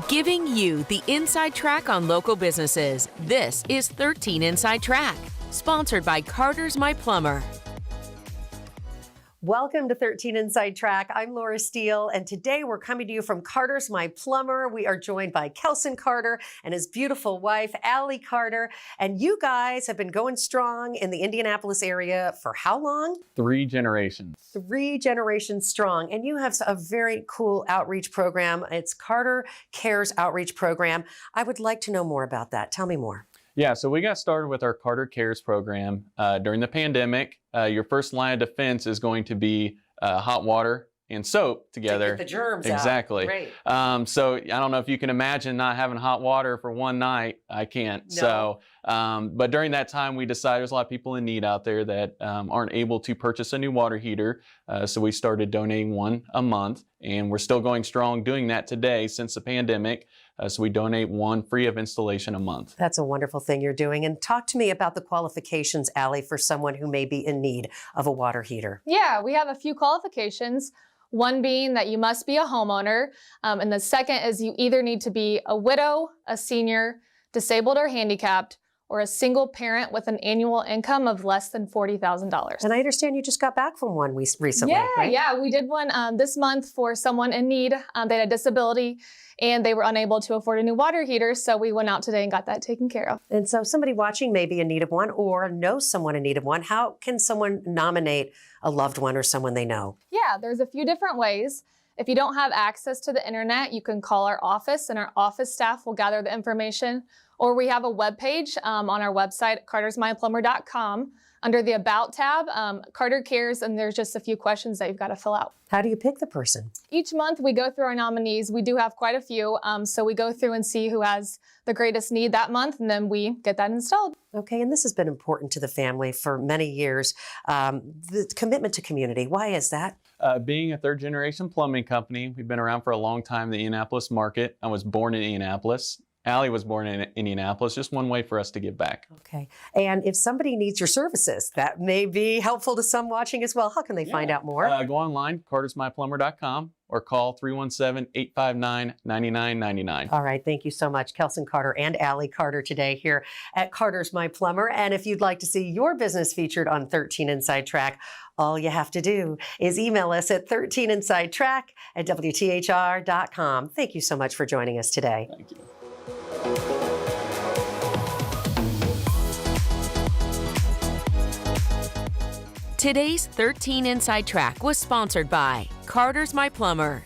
Giving you the inside track on local businesses. This is 13 Inside Track, sponsored by Carter's My Plumber. Welcome to 13 Inside Track. I'm Laura Steele, and today we're coming to you from Carter's My Plumber. We are joined by Meetelson Carter and his beautiful wife, Allie Carter. And you guys have been going strong in the Indianapolis area for how long? 3 generations. 3 generations strong. And you have a very cool outreach program. It's Carter Cares Outreach Program. I would like to know more about that. Tell me more. Yeah, so we got started with our Carter Cares program during the pandemic. Your first line of defense is going to be hot water and soap together. To get the germs exactly. out. Great. So I don't know if you can imagine not having hot water for one night. I can't. No. So, but during that time, we decided there's a lot of people in need out there that aren't able to purchase a new water heater. So we started donating one a month, and we're still going strong doing that today since the pandemic. So we donate one free of installation a month. That's a wonderful thing you're doing. And talk to me about the qualifications, Allie, for someone who may be in need of a water heater. Yeah, we have a few qualifications. One being that you must be a homeowner. And the second is you either need to be a widow, a senior, disabled or handicapped, or a single parent with an annual income of less than $40,000. And I understand you just got back from one recently, right? Yeah, we did one this month for someone in need. They had a disability and they were unable to afford a new water heater, so we went out today and got that taken care of. And so somebody watching may be in need of one or knows someone in need of one. How can someone nominate a loved one or someone they know? Yeah, there's a few different ways. If you don't have access to the internet, you can call our office and our office staff will gather the information. Or we have a webpage on our website, cartersmyplumber.com. Under the About tab, Carter Cares, and there's just a few questions that you've got to fill out. How do you pick the person? Each month we go through our nominees. We do have quite a few, so we go through and see who has the greatest need that month, and then we get that installed. Okay, and this has been important to the family for many years. The commitment to community, why is that? Being a third-generation plumbing company, we've been around for a long time in the Indianapolis market. I was born in Indianapolis. Allie was born in Indianapolis, just one way for us to give back. Okay. And if somebody needs your services, that may be helpful to some watching as well. How can they find out more? Go online, cartersmyplumber.com, or call 317-859-9999. All right. Thank you so much, Meetelson Carter and Allie Carter today here at Carter's My Plumber. And if you'd like to see your business featured on 13 Inside Track, all you have to do is email us at 13insidetrack@WTHR.com. Thank you so much for joining us today. Thank you. Today's 13 Inside Track was sponsored by Carter's My Plumber.